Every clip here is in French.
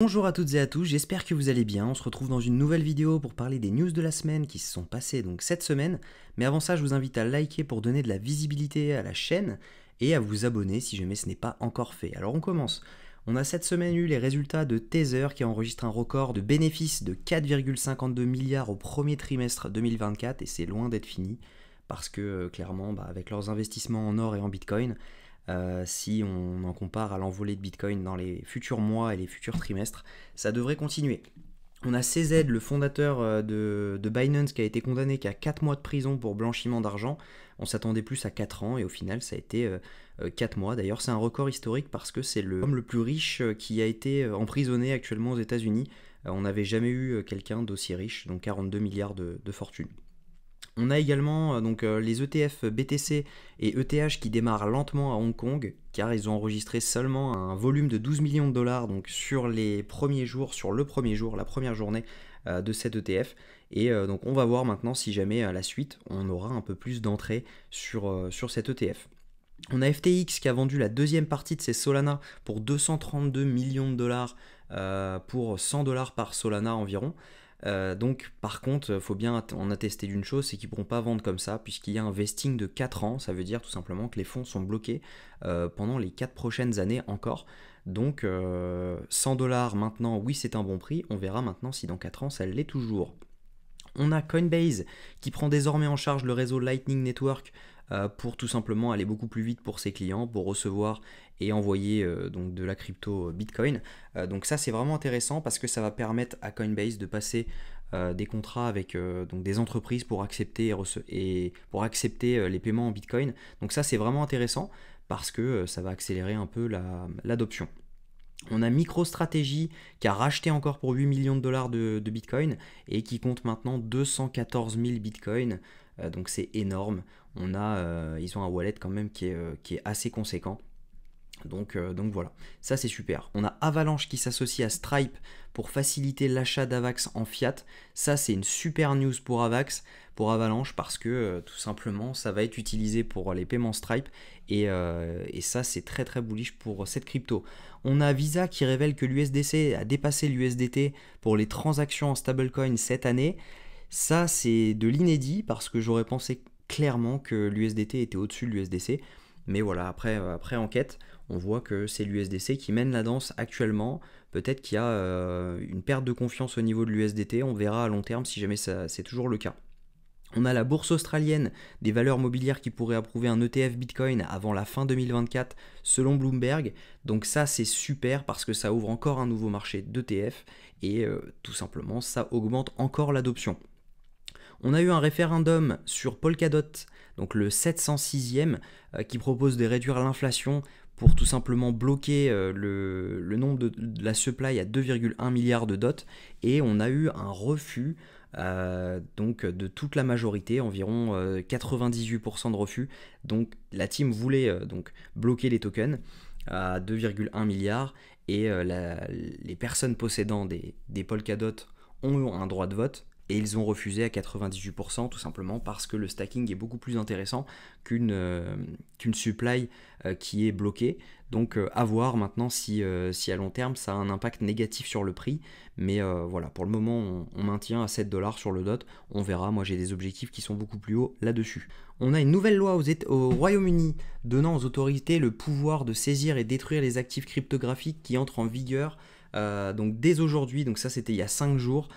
Bonjour à toutes et à tous, j'espère que vous allez bien. On se retrouve dans une nouvelle vidéo pour parler des news de la semaine qui se sont passées donc cette semaine. Mais avant ça, je vous invite à liker pour donner de la visibilité à la chaîne et à vous abonner si jamais ce n'est pas encore fait. Alors on commence. On a cette semaine eu les résultats de Tether qui a enregistré un record de bénéfices de 4,52 milliards au premier trimestre 2024 et c'est loin d'être fini parce que clairement avec leurs investissements en or et en Bitcoin, si on en compare à l'envolée de Bitcoin dans les futurs mois et les futurs trimestres, ça devrait continuer. On a CZ, le fondateur de Binance, qui a été condamné qu'à 4 mois de prison pour blanchiment d'argent. On s'attendait plus à 4 ans et au final ça a été 4 mois. D'ailleurs c'est un record historique parce que c'est l'homme le plus riche qui a été emprisonné actuellement aux États-Unis. On n'avait jamais eu quelqu'un d'aussi riche, donc 42 milliards de fortune. On a également les ETF BTC et ETH qui démarrent lentement à Hong Kong car ils ont enregistré seulement un volume de 12 millions de dollars donc sur les premiers jours, sur le premier jour, la première journée de cet ETF. Et donc on va voir maintenant si jamais à la suite on aura un peu plus d'entrée sur cet ETF. On a FTX qui a vendu la deuxième partie de ses Solana pour 232 millions de dollars pour 100 dollars par Solana environ. Donc par contre, il faut bien en attester d'une chose, c'est qu'ils ne pourront pas vendre comme ça, puisqu'il y a un vesting de 4 ans, ça veut dire tout simplement que les fonds sont bloqués pendant les 4 prochaines années encore. Donc 100 dollars maintenant, oui c'est un bon prix, on verra maintenant si dans 4 ans ça l'est toujours. On a Coinbase qui prend désormais en charge le réseau Lightning Network pour tout simplement aller beaucoup plus vite pour ses clients, pour recevoir et envoyer donc de la crypto Bitcoin. Donc ça c'est vraiment intéressant parce que ça va permettre à Coinbase de passer des contrats avec donc des entreprises pour accepter, pour accepter les paiements en Bitcoin. Donc ça c'est vraiment intéressant parce que ça va accélérer un peu l'adoption. On a MicroStrategy qui a racheté encore pour 8 millions de dollars de Bitcoin et qui compte maintenant 214 000 Bitcoin. Donc c'est énorme. Ils ont un wallet quand même qui est assez conséquent. Donc voilà, ça c'est super. On a Avalanche qui s'associe à Stripe pour faciliter l'achat d'Avax en fiat. Ça c'est une super news pour Avalanche parce que tout simplement ça va être utilisé pour les paiements Stripe et ça c'est très très bullish pour cette crypto. On a Visa qui révèle que l'USDC a dépassé l'USDT pour les transactions en stablecoin cette année. Ça c'est de l'inédit parce que j'aurais pensé clairement que l'USDT était au-dessus de l'USDC. Mais voilà, après enquête, on voit que c'est l'USDC qui mène la danse actuellement. Peut-être qu'il y a une perte de confiance au niveau de l'USDT. On verra à long terme si jamais c'est toujours le cas. On a la bourse australienne des valeurs mobilières qui pourrait approuver un ETF Bitcoin avant la fin 2024 selon Bloomberg. Donc ça c'est super parce que ça ouvre encore un nouveau marché d'ETF et tout simplement ça augmente encore l'adoption. On a eu un référendum sur Polkadot, donc le 706e, qui propose de réduire l'inflation pour tout simplement bloquer le nombre de la supply à 2,1 milliards de dots. Et on a eu un refus donc de toute la majorité, environ 98% de refus. Donc la team voulait donc bloquer les tokens à 2,1 milliards et les personnes possédant des Polkadot ont un droit de vote. Et ils ont refusé à 98% tout simplement parce que le stacking est beaucoup plus intéressant qu'une supply qui est bloquée. Donc à voir maintenant si à long terme ça a un impact négatif sur le prix. Mais voilà, pour le moment on maintient à 7 dollars sur le DOT. On verra, moi j'ai des objectifs qui sont beaucoup plus hauts là-dessus. On a une nouvelle loi au Royaume-Uni donnant aux autorités le pouvoir de saisir et détruire les actifs cryptographiques qui entrent en vigueur donc dès aujourd'hui. Donc ça c'était il y a 5 jours.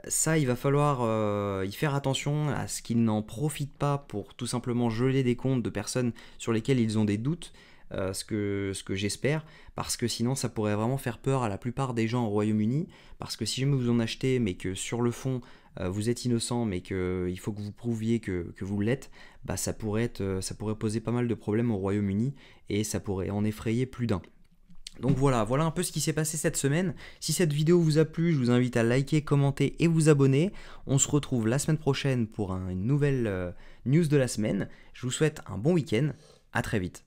Ça, il va falloir y faire attention à ce qu'ils n'en profitent pas pour tout simplement geler des comptes de personnes sur lesquelles ils ont des doutes, ce que j'espère, parce que sinon ça pourrait vraiment faire peur à la plupart des gens au Royaume-Uni, parce que si jamais vous en achetez, mais que sur le fond vous êtes innocent, mais qu'il faut que vous prouviez que vous l'êtes, ça pourrait poser pas mal de problèmes au Royaume-Uni, et ça pourrait en effrayer plus d'un. Donc voilà un peu ce qui s'est passé cette semaine. Si cette vidéo vous a plu, je vous invite à liker, commenter et vous abonner. On se retrouve la semaine prochaine pour une nouvelle news de la semaine. Je vous souhaite un bon week-end. À très vite.